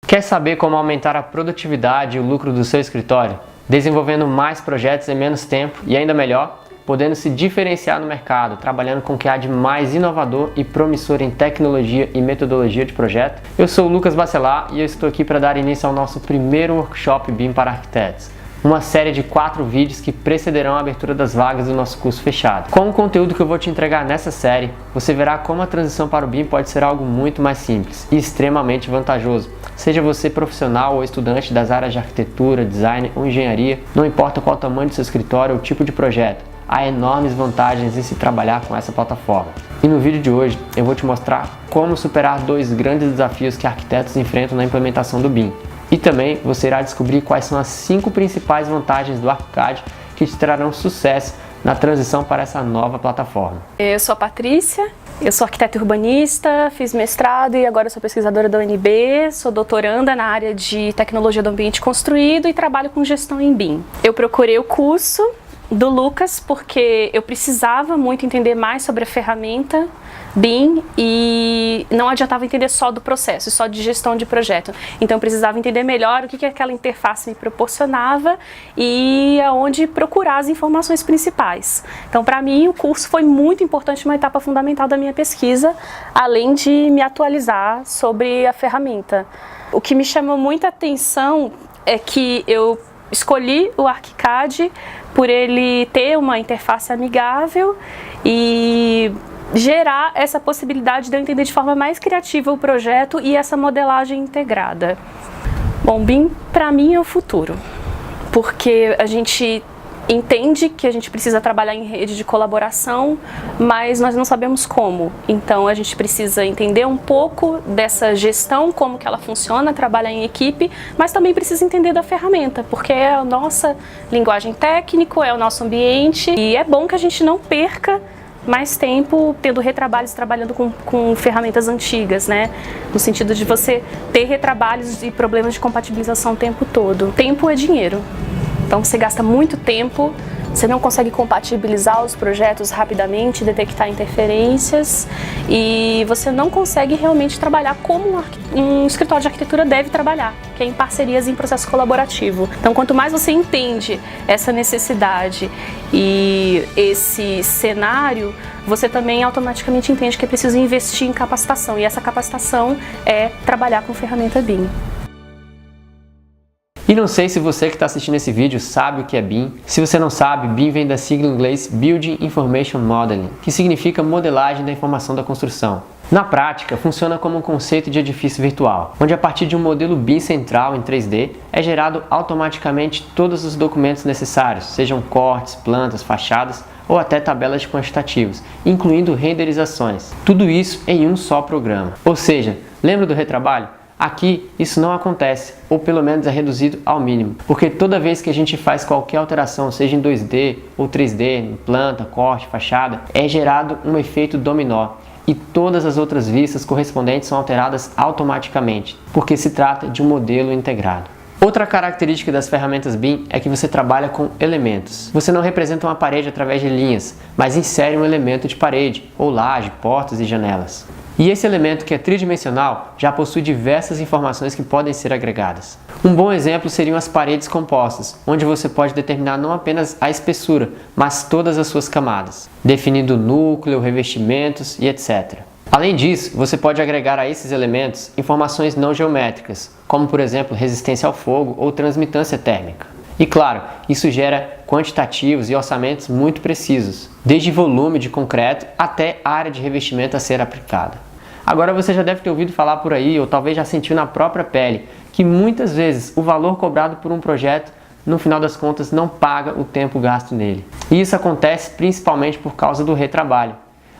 Quer saber como aumentar a produtividade e o lucro do seu escritório? Desenvolvendo mais projetos em menos tempo e ainda melhor, podendo se diferenciar no mercado, trabalhando com o que há de mais inovador e promissor em tecnologia e metodologia de projeto? Eu sou o Lucas Bacelar e eu estou aqui para dar início ao nosso primeiro workshop BIM para arquitetos. Uma série de 4 vídeos que precederão a abertura das vagas do nosso curso fechado. Com o conteúdo que eu vou te entregar nessa série, você verá como a transição para o BIM pode ser algo muito mais simples e extremamente vantajoso. Seja você profissional ou estudante das áreas de arquitetura, design ou engenharia, não importa qual o tamanho do seu escritório ou tipo de projeto, há enormes vantagens em se trabalhar com essa plataforma. E no vídeo de hoje eu vou te mostrar como superar 2 grandes desafios que arquitetos enfrentam na implementação do BIM. E também você irá descobrir quais são as 5 principais vantagens do ArchiCAD que te trarão sucesso na transição para essa nova plataforma. Eu sou a Patrícia, eu sou arquiteta urbanista, fiz mestrado e agora sou pesquisadora da UNB, sou doutoranda na área de tecnologia do ambiente construído e trabalho com gestão em BIM. Eu procurei o curso do Lucas porque eu precisava muito entender mais sobre a ferramenta BIM e não adiantava entender só do processo, só de gestão de projeto. Então eu precisava entender melhor o que aquela interface me proporcionava e aonde procurar as informações principais. Então para mim o curso foi muito importante, uma etapa fundamental da minha pesquisa, além de me atualizar sobre a ferramenta. O que me chamou muita atenção é que eu escolhi o ArchiCAD por ele ter uma interface amigável e gerar essa possibilidade de eu entender de forma mais criativa o projeto e essa modelagem integrada. Bom, BIM para mim é o futuro, porque a gente entende que a gente precisa trabalhar em rede de colaboração, mas nós não sabemos como. Então a gente precisa entender um pouco dessa gestão, como que ela funciona, trabalhar em equipe, mas também precisa entender da ferramenta, porque é a nossa linguagem técnica, é o nosso ambiente, e é bom que a gente não perca mais tempo tendo retrabalhos, trabalhando com ferramentas antigas, né? No sentido de você ter retrabalhos e problemas de compatibilização o tempo todo. Tempo é dinheiro. Então você gasta muito tempo, você não consegue compatibilizar os projetos rapidamente, detectar interferências e você não consegue realmente trabalhar como um escritório de arquitetura deve trabalhar, que é em parcerias em processo colaborativo. Então quanto mais você entende essa necessidade e esse cenário, você também automaticamente entende que é preciso investir em capacitação e essa capacitação é trabalhar com ferramenta BIM. E não sei se você que está assistindo esse vídeo sabe o que é BIM. Se você não sabe, BIM vem da sigla em inglês Building Information Modeling, que significa modelagem da informação da construção. Na prática, funciona como um conceito de edifício virtual, onde a partir de um modelo BIM central em 3D, é gerado automaticamente todos os documentos necessários, sejam cortes, plantas, fachadas ou até tabelas de quantitativos, incluindo renderizações. Tudo isso em um só programa. Ou seja, lembra do retrabalho? Aqui isso não acontece, ou pelo menos é reduzido ao mínimo, porque toda vez que a gente faz qualquer alteração, seja em 2D ou 3D, em planta, corte, fachada, é gerado um efeito dominó e todas as outras vistas correspondentes são alteradas automaticamente, porque se trata de um modelo integrado. Outra característica das ferramentas BIM é que você trabalha com elementos. Você não representa uma parede através de linhas, mas insere um elemento de parede, ou laje, portas e janelas. E esse elemento, que é tridimensional, já possui diversas informações que podem ser agregadas. Um bom exemplo seriam as paredes compostas, onde você pode determinar não apenas a espessura, mas todas as suas camadas, definindo núcleo, revestimentos e etc. Além disso, você pode agregar a esses elementos informações não geométricas, como por exemplo resistência ao fogo ou transmitância térmica. E claro, isso gera quantitativos e orçamentos muito precisos, desde volume de concreto até área de revestimento a ser aplicada. Agora você já deve ter ouvido falar por aí, ou talvez já sentiu na própria pele, que muitas vezes o valor cobrado por um projeto, no final das contas, não paga o tempo gasto nele. E isso acontece principalmente por causa do retrabalho.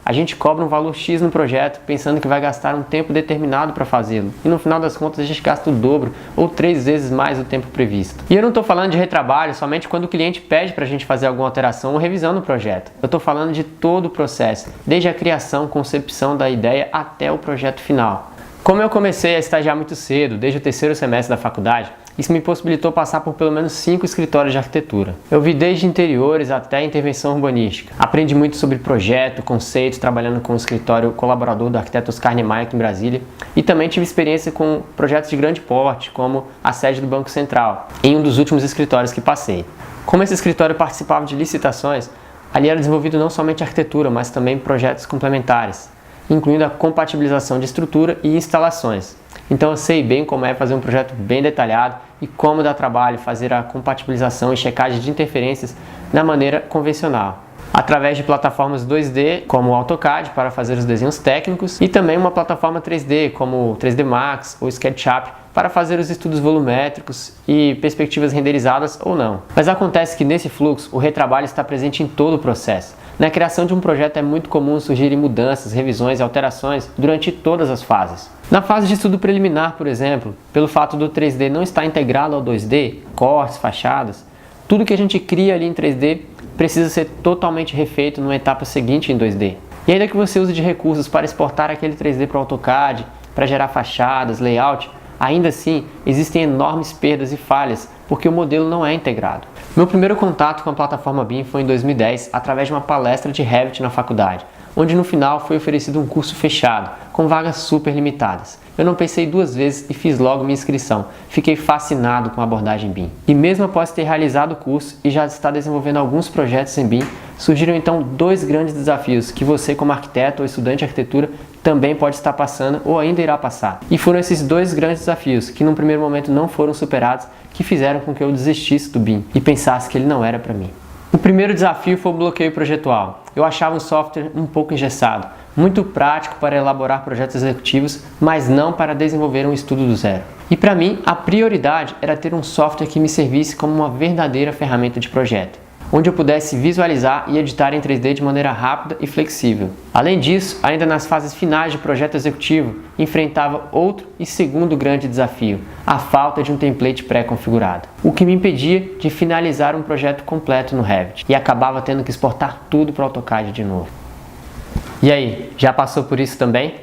A gente cobra um valor X no projeto, pensando que vai gastar um tempo determinado para fazê-lo. E no final das contas a gente gasta o dobro ou 3 vezes mais o tempo previsto. E eu não estou falando de retrabalho somente quando o cliente pede para a gente fazer alguma alteração ou revisão no projeto. Eu estou falando de todo o processo, desde a criação, concepção da ideia até o projeto final. Como eu comecei a estagiar muito cedo, desde o 3º semestre da faculdade, Isso me possibilitou passar por pelo menos 5 escritórios de arquitetura. Eu vi desde interiores até intervenção urbanística. Aprendi muito sobre projeto, conceitos, trabalhando com o escritório colaborador do arquiteto Oscar Niemeyer aqui em Brasília. E também tive experiência com projetos de grande porte, como a sede do Banco Central, em um dos últimos escritórios que passei. Como esse escritório participava de licitações, ali era desenvolvido não somente arquitetura, mas também projetos complementares, incluindo a compatibilização de estrutura e instalações. Então eu sei bem como é fazer um projeto bem detalhado e como dá trabalho fazer a compatibilização e checagem de interferências na maneira convencional, através de plataformas 2D como o AutoCAD para fazer os desenhos técnicos e também uma plataforma 3D como o 3D Max ou SketchUp para fazer os estudos volumétricos e perspectivas renderizadas ou não. Mas acontece que nesse fluxo o retrabalho está presente em todo o processo. Na criação de um projeto é muito comum surgirem mudanças, revisões e alterações durante todas as fases. Na fase de estudo preliminar, por exemplo, pelo fato do 3D não estar integrado ao 2D, cortes, fachadas, tudo que a gente cria ali em 3D precisa ser totalmente refeito numa etapa seguinte em 2D. E ainda que você use de recursos para exportar aquele 3D para o AutoCAD, para gerar fachadas, layout, ainda assim existem enormes perdas e falhas, porque o modelo não é integrado. Meu primeiro contato com a plataforma BIM foi em 2010, através de uma palestra de Revit na faculdade, onde no final foi oferecido um curso fechado, com vagas super limitadas. Eu não pensei duas vezes e fiz logo minha inscrição. Fiquei fascinado com a abordagem BIM. E mesmo após ter realizado o curso e já estar desenvolvendo alguns projetos em BIM, surgiram então 2 grandes desafios que você, como arquiteto ou estudante de arquitetura, também pode estar passando ou ainda irá passar. E foram esses 2 grandes desafios, que num primeiro momento não foram superados, que fizeram com que eu desistisse do BIM e pensasse que ele não era para mim. O primeiro desafio foi o bloqueio projetual. Eu achava o software um pouco engessado, muito prático para elaborar projetos executivos, mas não para desenvolver um estudo do zero. E para mim, a prioridade era ter um software que me servisse como uma verdadeira ferramenta de projeto, onde eu pudesse visualizar e editar em 3D de maneira rápida e flexível. Além disso, ainda nas fases finais de projeto executivo, enfrentava outro e segundo grande desafio, a falta de um template pré-configurado, o que me impedia de finalizar um projeto completo no Revit, e acabava tendo que exportar tudo para o AutoCAD de novo. E aí, já passou por isso também?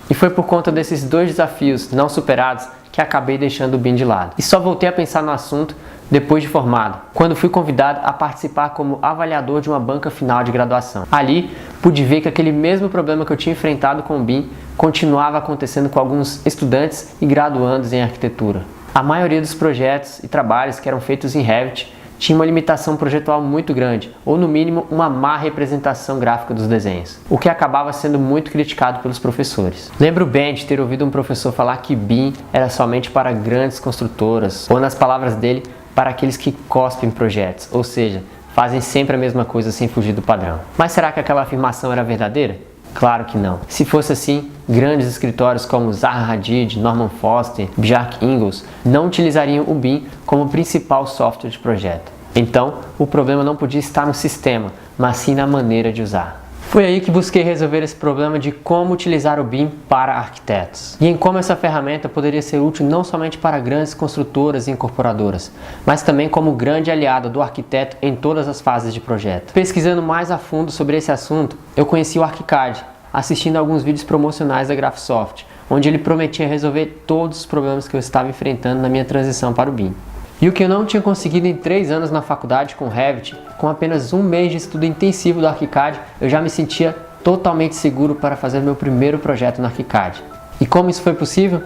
E foi por conta desses 2 desafios não superados que acabei deixando o BIM de lado. E só voltei a pensar no assunto depois de formado, quando fui convidado a participar como avaliador de uma banca final de graduação. Ali, pude ver que aquele mesmo problema que eu tinha enfrentado com o BIM continuava acontecendo com alguns estudantes e graduandos em arquitetura. A maioria dos projetos e trabalhos que eram feitos em Revit tinha uma limitação projetual muito grande, ou no mínimo uma má representação gráfica dos desenhos, o que acabava sendo muito criticado pelos professores. Lembro bem de ter ouvido um professor falar que BIM era somente para grandes construtoras, ou nas palavras dele, para aqueles que cospem projetos, ou seja, fazem sempre a mesma coisa sem fugir do padrão. Mas será que aquela afirmação era verdadeira? Claro que não. Se fosse assim, grandes escritórios como Zaha Hadid, Norman Foster, Bjarke Ingels não utilizariam o BIM como principal software de projeto. Então, o problema não podia estar no sistema, mas sim na maneira de usar. Foi aí que busquei resolver esse problema de como utilizar o BIM para arquitetos. E em como essa ferramenta poderia ser útil não somente para grandes construtoras e incorporadoras, mas também como grande aliado do arquiteto em todas as fases de projeto. Pesquisando mais a fundo sobre esse assunto, eu conheci o ArchiCAD, assistindo a alguns vídeos promocionais da Graphisoft, onde ele prometia resolver todos os problemas que eu estava enfrentando na minha transição para o BIM. E o que eu não tinha conseguido em 3 anos na faculdade com Revit, com apenas 1 mês de estudo intensivo do ArchiCAD, eu já me sentia totalmente seguro para fazer meu primeiro projeto no ArchiCAD. E como isso foi possível?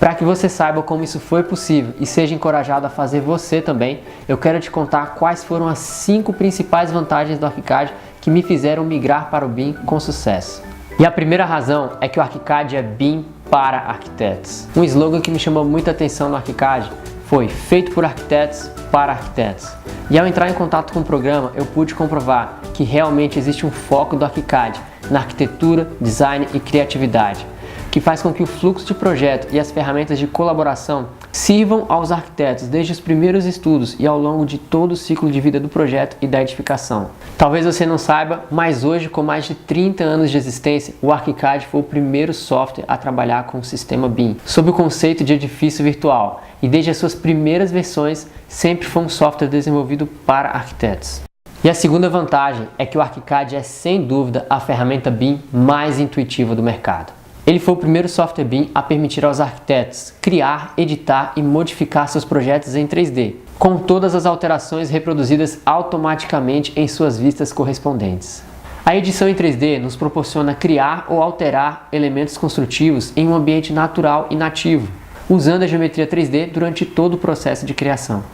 Para que você saiba como isso foi possível e seja encorajado a fazer você também, eu quero te contar quais foram as 5 principais vantagens do ArchiCAD que me fizeram migrar para o BIM com sucesso. E a primeira razão é que o ArchiCAD é BIM para arquitetos. Um slogan que me chamou muita atenção no ArchiCAD foi feito por arquitetos para arquitetos. E ao entrar em contato com o programa, eu pude comprovar que realmente existe um foco do ArchiCAD na arquitetura, design e criatividade, que faz com que o fluxo de projeto e as ferramentas de colaboração sirvam aos arquitetos desde os primeiros estudos e ao longo de todo o ciclo de vida do projeto e da edificação. Talvez você não saiba, mas hoje, com mais de 30 anos de existência, o ArchiCAD foi o primeiro software a trabalhar com o sistema BIM, sob o conceito de edifício virtual, e desde as suas primeiras versões sempre foi um software desenvolvido para arquitetos. E a segunda vantagem é que o ArchiCAD é sem dúvida a ferramenta BIM mais intuitiva do mercado. Ele foi o primeiro software BIM a permitir aos arquitetos criar, editar e modificar seus projetos em 3D, com todas as alterações reproduzidas automaticamente em suas vistas correspondentes. A edição em 3D nos proporciona criar ou alterar elementos construtivos em um ambiente natural e nativo, usando a geometria 3D durante todo o processo de criação.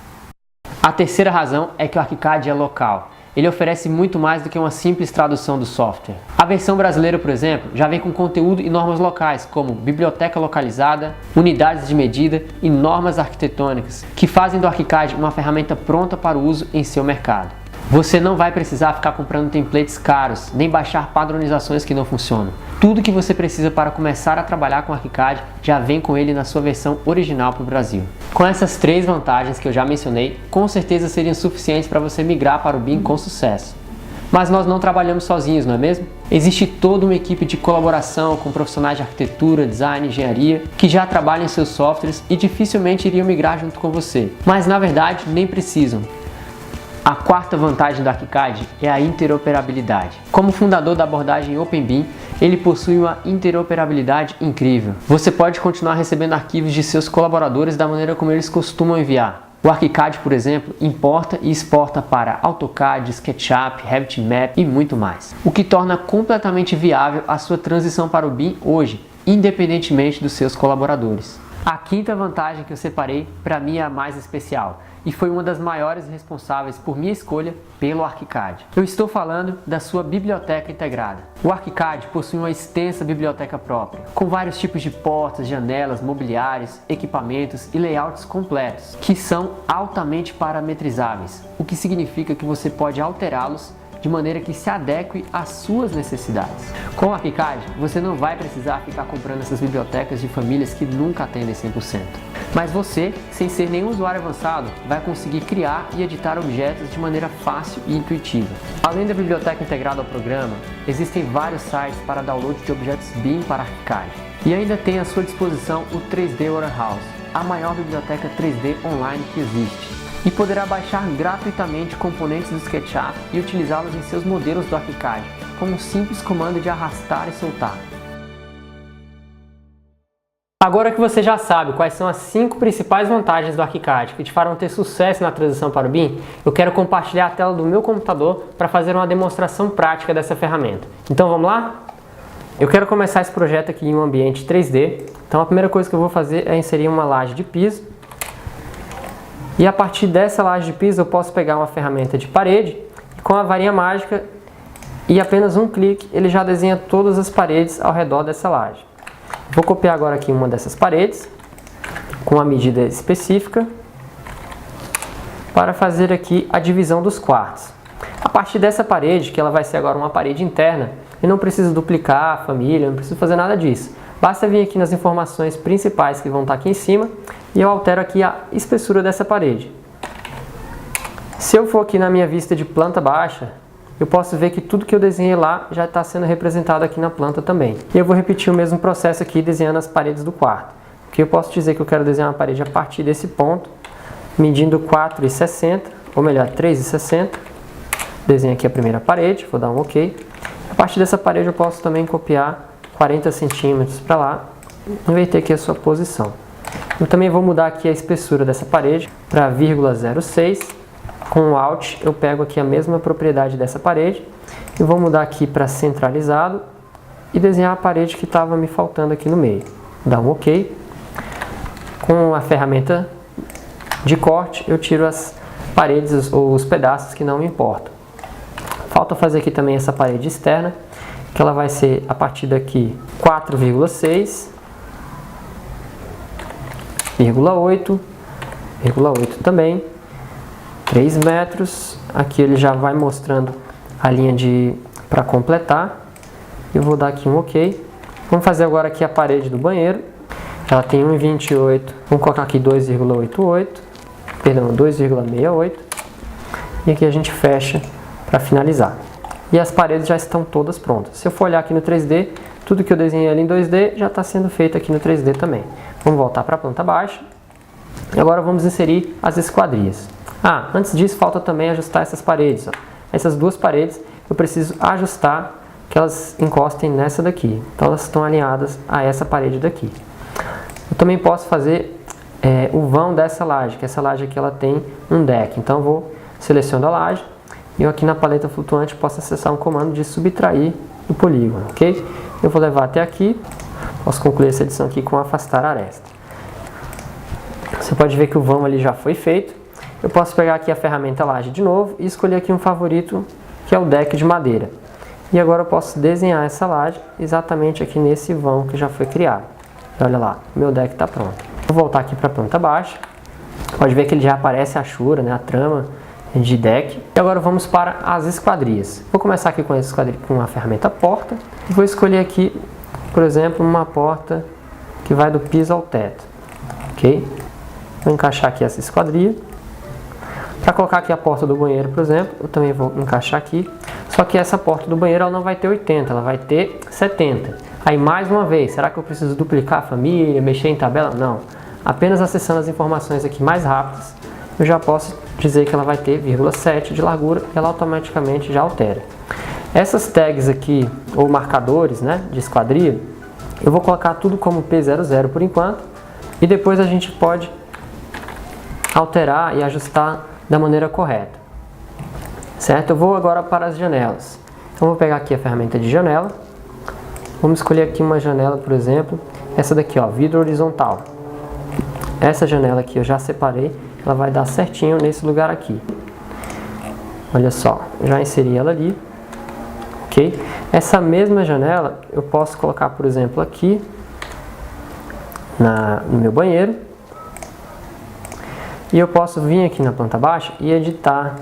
A terceira razão é que o ArchiCAD é local. Ele oferece muito mais do que uma simples tradução do software. A versão brasileira, por exemplo, já vem com conteúdo e normas locais, como biblioteca localizada, unidades de medida e normas arquitetônicas, que fazem do ArchiCAD uma ferramenta pronta para o uso em seu mercado. Você não vai precisar ficar comprando templates caros, nem baixar padronizações que não funcionam. Tudo que você precisa para começar a trabalhar com o ArchiCAD já vem com ele na sua versão original para o Brasil. Com essas 3 vantagens que eu já mencionei, com certeza seriam suficientes para você migrar para o BIM com sucesso. Mas nós não trabalhamos sozinhos, não é mesmo? Existe toda uma equipe de colaboração com profissionais de arquitetura, design, engenharia, que já trabalham em seus softwares e dificilmente iriam migrar junto com você. Mas na verdade, nem precisam. A quarta vantagem do ArchiCAD é a interoperabilidade. Como fundador da abordagem OpenBIM, ele possui uma interoperabilidade incrível. Você pode continuar recebendo arquivos de seus colaboradores da maneira como eles costumam enviar. O ArchiCAD, por exemplo, importa e exporta para AutoCAD, SketchUp, RevitMap e muito mais, o que torna completamente viável a sua transição para o BIM hoje, independentemente dos seus colaboradores. A quinta vantagem que eu separei, para mim é a mais especial, e foi uma das maiores responsáveis por minha escolha pelo ArchiCAD. Eu estou falando da sua biblioteca integrada. O ArchiCAD possui uma extensa biblioteca própria, com vários tipos de portas, janelas, mobiliários, equipamentos e layouts completos, que são altamente parametrizáveis, o que significa que você pode alterá-los de maneira que se adeque às suas necessidades. Com o ArchiCAD, você não vai precisar ficar comprando essas bibliotecas de famílias que nunca atendem 100%. Mas você, sem ser nenhum usuário avançado, vai conseguir criar e editar objetos de maneira fácil e intuitiva. Além da biblioteca integrada ao programa, existem vários sites para download de objetos BIM para ArchiCAD. E ainda tem à sua disposição o 3D Warehouse, a maior biblioteca 3D online que existe. E poderá baixar gratuitamente componentes do SketchUp e utilizá-los em seus modelos do ArchiCAD, com um simples comando de arrastar e soltar. Agora que você já sabe quais são as 5 principais vantagens do ArchiCAD que te farão ter sucesso na transição para o BIM, eu quero compartilhar a tela do meu computador para fazer uma demonstração prática dessa ferramenta. Então vamos lá? Eu quero começar esse projeto aqui em um ambiente 3D. Então a primeira coisa que eu vou fazer é inserir uma laje de piso. E a partir dessa laje de piso eu posso pegar uma ferramenta de parede e com a varinha mágica e apenas um clique ele já desenha todas as paredes ao redor dessa laje. Vou copiar agora aqui uma dessas paredes com a medida específica para fazer aqui a divisão dos quartos. A partir dessa parede, que ela vai ser agora uma parede interna, eu não preciso duplicar a família, não preciso fazer nada disso. Basta vir aqui nas informações principais que vão estar aqui em cima e eu altero aqui a espessura dessa parede. Se eu for aqui na minha vista de planta baixa, eu posso ver que tudo que eu desenhei lá já está sendo representado aqui na planta também. E eu vou repetir o mesmo processo aqui desenhando as paredes do quarto. Porque eu posso dizer que eu quero desenhar uma parede a partir desse ponto, medindo 4,60, ou melhor, 3,60. Desenho aqui a primeira parede, vou dar um OK. A partir dessa parede eu posso também copiar 40 centímetros para lá, inverter aqui a sua posição. Eu também vou mudar aqui a espessura dessa parede para 0,06. Com o Alt eu pego aqui a mesma propriedade dessa parede e vou mudar aqui para centralizado e desenhar a parede que estava me faltando aqui no meio. Dá um OK. Com a ferramenta de corte eu tiro as paredes ou os pedaços que não me importam. Falta fazer aqui também essa parede externa, que ela vai ser a partir daqui 4,6, 0,8 também, 3 metros. Aqui ele já vai mostrando a linha para completar. Eu vou dar aqui um OK. Vamos fazer agora aqui a parede do banheiro. Ela tem 1,28, vamos colocar aqui 2,68. E aqui a gente fecha para finalizar. E as paredes já estão todas prontas. Se eu for olhar aqui no 3D, tudo que eu desenhei ali em 2D já está sendo feito aqui no 3D também. Vamos voltar para a planta baixa. E agora vamos inserir as esquadrias. Antes disso falta também ajustar essas paredes. Essas duas paredes eu preciso ajustar que elas encostem nessa daqui. Então elas estão alinhadas a essa parede daqui. Eu também posso fazer o vão dessa laje, que essa laje aqui ela tem um deck. Então eu vou selecionando a laje e eu aqui na paleta flutuante posso acessar um comando de subtrair do polígono, ok? Eu vou levar até aqui, posso concluir essa edição aqui com afastar a aresta. Você pode ver que o vão ali já foi feito. Eu posso pegar aqui a ferramenta laje de novo e escolher aqui um favorito, que é o deck de madeira. E agora eu posso desenhar essa laje exatamente aqui nesse vão que já foi criado. E olha lá, meu deck está pronto. Vou voltar aqui para a planta baixa. Pode ver que ele já aparece a achura, né, a trama de deck. E agora vamos para as esquadrias. Vou começar aqui com a ferramenta porta. E vou escolher aqui, por exemplo, uma porta que vai do piso ao teto. Ok? Vou encaixar aqui essa esquadria. Para colocar aqui a porta do banheiro, por exemplo, eu também vou encaixar aqui. Só que essa porta do banheiro ela não vai ter 80, ela vai ter 70. Aí mais uma vez, será que eu preciso duplicar a família, mexer em tabela? Não. Apenas acessando as informações aqui mais rápidas, eu já posso dizer que ela vai ter 0,7 de largura e ela automaticamente já altera. Essas tags aqui, ou marcadores, né, de esquadria, eu vou colocar tudo como P00 por enquanto. E depois a gente pode alterar e ajustar da maneira correta, certo? Eu vou agora para as janelas. Então vou pegar aqui a ferramenta de janela. Vamos escolher aqui uma janela, por exemplo, essa daqui, ó, vidro horizontal. Essa janela aqui eu já separei, ela vai dar certinho nesse lugar aqui. Olha só, já inseri ela ali, ok? Essa mesma janela eu posso colocar, por exemplo, aqui no meu banheiro. E eu posso vir aqui na planta baixa e editar.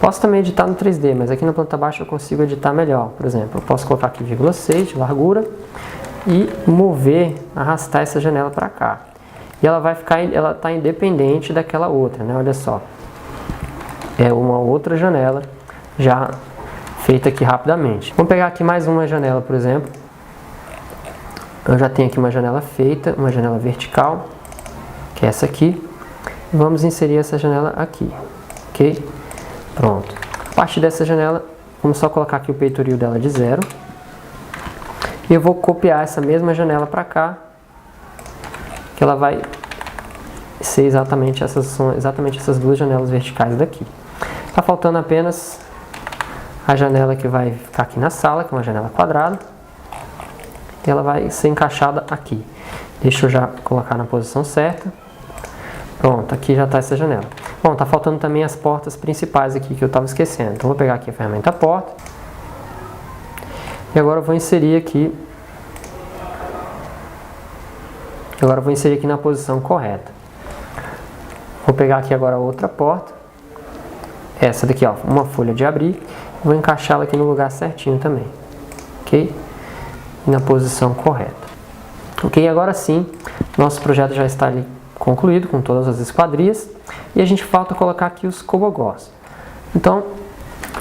Posso também editar no 3D, mas aqui na planta baixa eu consigo editar melhor. Por exemplo, eu posso colocar aqui 0,6 de largura e mover, arrastar essa janela para cá. E ela vai ficar, ela está independente daquela outra, né? Olha só. É uma outra janela já feita aqui rapidamente. Vamos pegar aqui mais uma janela, por exemplo. Eu já tenho aqui uma janela feita, uma janela vertical, que é essa aqui. Vamos inserir essa janela aqui, ok? Pronto. A partir dessa janela, vamos só colocar aqui o peitoril dela de 0. E eu vou copiar essa mesma janela para cá, que ela vai ser exatamente essas duas janelas verticais daqui. Tá faltando apenas a janela que vai ficar aqui na sala, que é uma janela quadrada. E ela vai ser encaixada aqui. Deixa eu já colocar na posição certa. Pronto, aqui já está essa janela. Bom, está faltando também as portas principais aqui que eu estava esquecendo. Então vou pegar aqui a ferramenta porta. E agora eu vou inserir aqui. Na posição correta. Vou pegar aqui agora outra porta. Essa daqui, ó, uma folha de abrir. Vou encaixá-la aqui no lugar certinho também. Ok? E na posição correta. Ok, agora sim, nosso projeto já está ali concluído com todas as esquadrias e a gente falta colocar aqui os cobogós. Então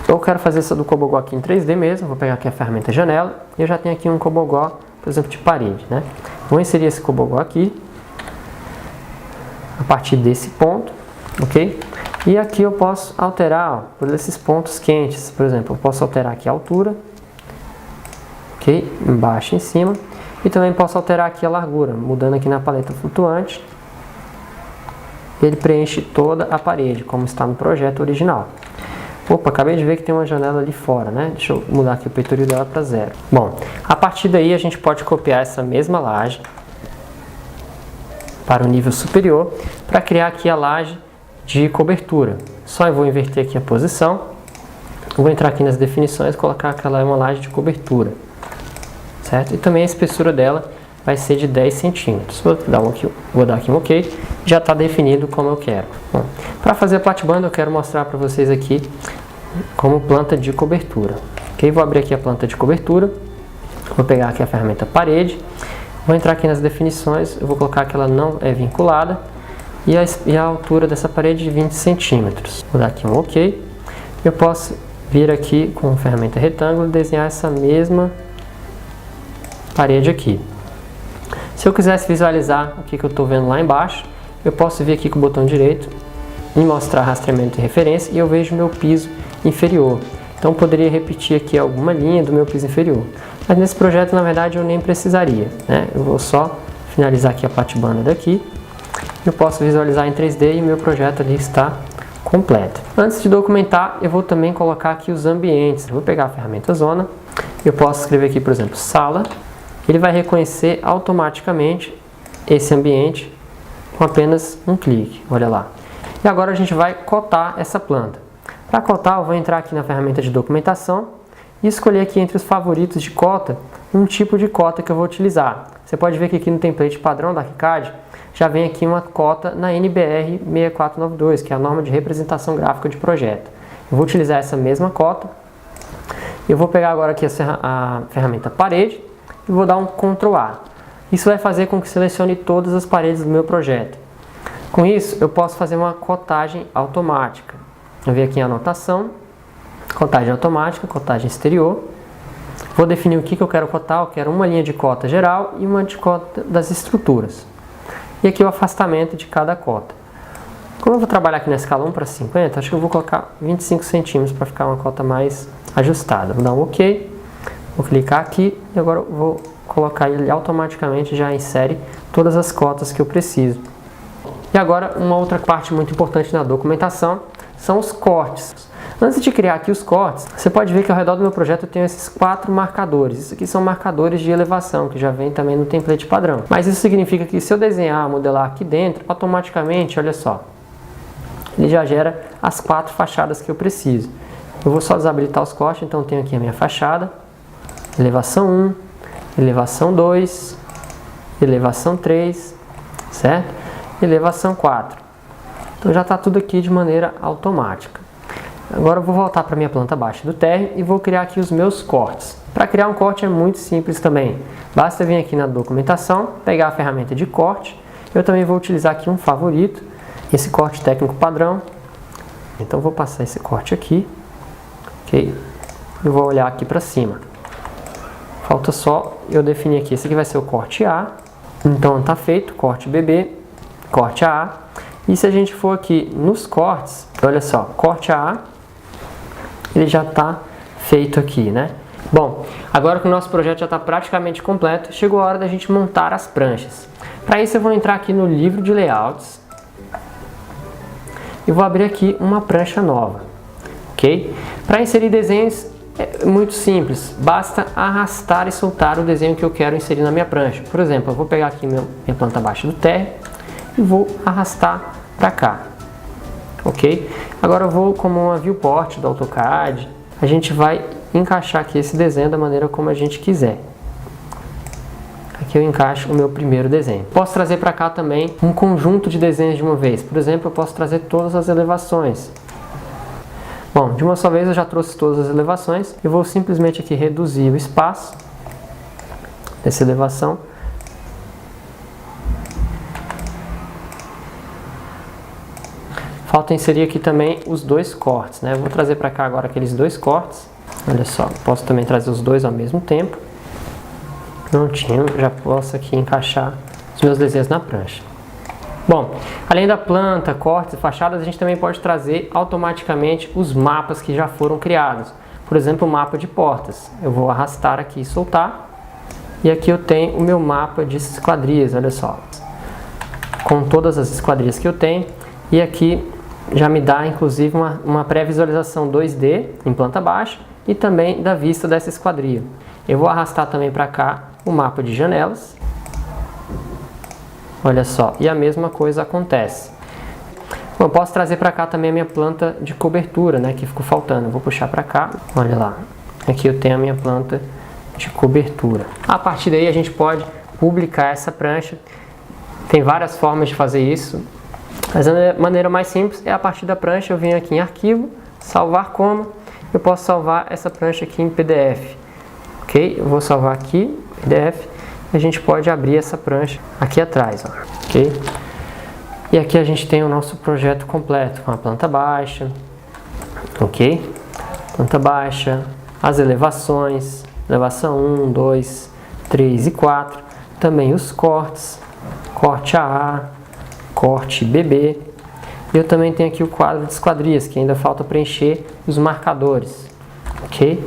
eu quero fazer essa do cobogó aqui em 3D mesmo. Vou pegar aqui a ferramenta janela e eu já tenho aqui um cobogó, por exemplo, de parede, né? Vou inserir esse cobogó aqui a partir desse ponto, ok? E aqui eu posso alterar, ó, por esses pontos quentes, por exemplo, eu posso alterar aqui a altura, ok? Embaixo e em cima. E também posso alterar aqui a largura, mudando aqui na paleta flutuante. Ele preenche toda a parede, como está no projeto original. Opa, acabei de ver que tem uma janela ali fora, né? Deixa eu mudar aqui o peitoril dela para 0. Bom, a partir daí a gente pode copiar essa mesma laje para o nível superior, para criar aqui a laje de cobertura. Só eu vou inverter aqui a posição. Vou entrar aqui nas definições e colocar que ela é uma laje de cobertura. Certo? E também a espessura dela vai ser de 10 centímetros. Vou dar aqui um OK. Já está definido como eu quero. Bom, para fazer a platibanda eu quero mostrar para vocês aqui como planta de cobertura. Ok? Vou abrir aqui a planta de cobertura. Vou pegar aqui a ferramenta parede. Vou entrar aqui nas definições. Eu vou colocar que ela não é vinculada. E a altura dessa parede de 20 centímetros. Vou dar aqui um OK. Eu posso vir aqui com a ferramenta retângulo e desenhar essa mesma parede aqui. Se eu quisesse visualizar o que eu estou vendo lá embaixo, eu posso vir aqui com o botão direito e mostrar rastreamento e referência e eu vejo meu piso inferior. Então poderia repetir aqui alguma linha do meu piso inferior. Mas nesse projeto, na verdade, eu nem precisaria, né? Eu vou só finalizar aqui a platibanda daqui. Eu posso visualizar em 3D e meu projeto ali está completo. Antes de documentar, eu vou também colocar aqui os ambientes. Eu vou pegar a ferramenta Zona. Eu posso escrever aqui, por exemplo, sala. Ele vai reconhecer automaticamente esse ambiente com apenas um clique. Olha lá. E agora a gente vai cotar essa planta. Para cotar, eu vou entrar aqui na ferramenta de documentação e escolher aqui entre os favoritos de cota um tipo de cota que eu vou utilizar. Você pode ver que aqui no template padrão da ArchiCAD já vem aqui uma cota na NBR 6492, que é a norma de representação gráfica de projeto. Eu vou utilizar essa mesma cota. Eu vou pegar agora aqui a ferramenta parede e vou dar um Ctrl A. Isso vai fazer com que selecione todas as paredes do meu projeto. Com isso, eu posso fazer uma cotagem automática. Eu venho aqui em anotação, cotagem automática, cotagem exterior. Vou definir o que eu quero cotar. Eu quero uma linha de cota geral e uma de cota das estruturas. E aqui o afastamento de cada cota. Como eu vou trabalhar aqui na escala 1:50, acho que eu vou colocar 25 centímetros para ficar uma cota mais ajustada. Vou dar um OK, vou clicar aqui e agora eu vou colocar ele automaticamente, já insere todas as cotas que eu preciso. E agora uma outra parte muito importante na documentação são os cortes. Antes de criar aqui os cortes, você pode ver que ao redor do meu projeto eu tenho esses 4 marcadores. Isso aqui são marcadores de elevação, que já vem também no template padrão. Mas isso significa que se eu desenhar, modelar aqui dentro, automaticamente, olha só, ele já gera as 4 fachadas que eu preciso. Eu vou só desabilitar os cortes, então eu tenho aqui a minha fachada, elevação 1, elevação 2, elevação 3, certo? Elevação 4. Então já está tudo aqui de maneira automática. Agora eu vou voltar para a minha planta baixa do térreo e vou criar aqui os meus cortes. Para criar um corte é muito simples também. Basta vir aqui na documentação, pegar a ferramenta de corte. Eu também vou utilizar aqui um favorito, esse corte técnico padrão. Então vou passar esse corte aqui. Ok? Eu vou olhar aqui para cima. Falta só eu definir aqui. Esse aqui vai ser o corte A. Então está feito, corte BB, corte AA. E se a gente for aqui nos cortes, olha só, corte AA, ele já está feito aqui, né? Bom, agora que o nosso projeto já está praticamente completo, chegou a hora da gente montar as pranchas. Para isso eu vou entrar aqui no livro de layouts e vou abrir aqui uma prancha nova, ok? Para inserir desenhos é muito simples, basta arrastar e soltar o desenho que eu quero inserir na minha prancha. Por exemplo, eu vou pegar aqui minha planta baixa do térreo e vou arrastar para cá, ok? Agora eu vou como uma viewport do AutoCAD, a gente vai encaixar aqui esse desenho da maneira como a gente quiser. Aqui eu encaixo o meu primeiro desenho. Posso trazer para cá também um conjunto de desenhos de uma vez. Por exemplo, eu posso trazer todas as elevações. Bom, de uma só vez eu já trouxe todas as elevações. Eu vou simplesmente aqui reduzir o espaço dessa elevação. Falta inserir aqui também os 2 cortes, né? Eu vou trazer para cá agora aqueles 2 cortes. Olha só, posso também trazer os 2 ao mesmo tempo. Prontinho, já posso aqui encaixar os meus desenhos na prancha. Bom, além da planta, cortes e fachadas, a gente também pode trazer automaticamente os mapas que já foram criados. Por exemplo, o mapa de portas. Eu vou arrastar aqui e soltar. E aqui eu tenho o meu mapa de esquadrias, olha só. Com todas as esquadrias que eu tenho. E aqui já me dá inclusive uma pré-visualização 2D em planta baixa e também da vista dessa esquadria. Eu vou arrastar também para cá o mapa de janelas. Olha só, e a mesma coisa acontece. Bom, eu posso trazer para cá também a minha planta de cobertura, né, que ficou faltando. Eu vou puxar para cá, olha lá. Aqui eu tenho a minha planta de cobertura. A partir daí a gente pode publicar essa prancha. Tem várias formas de fazer isso. Mas a maneira mais simples é a partir da prancha. Eu venho aqui em arquivo, salvar como. Eu posso salvar essa prancha aqui em PDF. Ok? Eu vou salvar aqui, PDF. A gente pode abrir essa prancha aqui atrás, ó, ok? E aqui a gente tem o nosso projeto completo, com a planta baixa, ok? Planta baixa, as elevações, elevação 1, 2, 3 e 4, também os cortes, corte AA, corte BB, e eu também tenho aqui o quadro de esquadrias, que ainda falta preencher os marcadores, ok?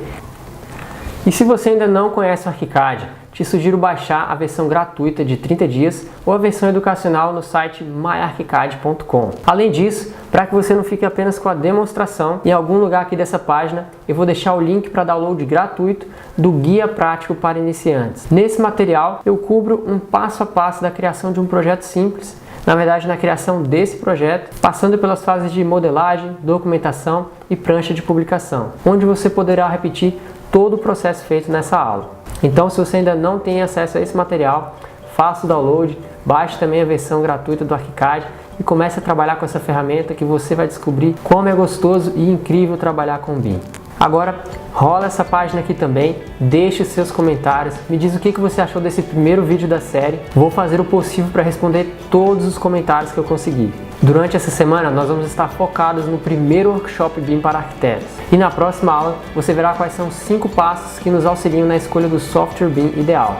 E se você ainda não conhece o ArchiCAD, te sugiro baixar a versão gratuita de 30 dias ou a versão educacional no site myarchicad.com. Além disso, para que você não fique apenas com a demonstração, em algum lugar aqui dessa página eu vou deixar o link para download gratuito do Guia Prático para Iniciantes. Nesse material eu cubro um passo a passo da criação de um projeto simples, na verdade na criação desse projeto, passando pelas fases de modelagem, documentação e prancha de publicação, onde você poderá repetir todo o processo feito nessa aula. Então, se você ainda não tem acesso a esse material, faça o download, baixe também a versão gratuita do ArchiCAD e comece a trabalhar com essa ferramenta que você vai descobrir como é gostoso e incrível trabalhar com BIM. Agora, rola essa página aqui também, deixe os seus comentários, me diz o que você achou desse primeiro vídeo da série. Vou fazer o possível para responder todos os comentários que eu conseguir. Durante essa semana, nós vamos estar focados no primeiro workshop BIM para arquitetos. E na próxima aula, você verá quais são os 5 passos que nos auxiliam na escolha do software BIM ideal.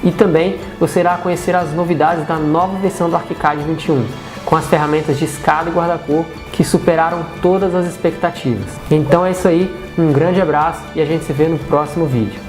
E também você irá conhecer as novidades da nova versão do ArchiCAD 21, com as ferramentas de escada e guarda-cor que superaram todas as expectativas. Então é isso aí, um grande abraço e a gente se vê no próximo vídeo.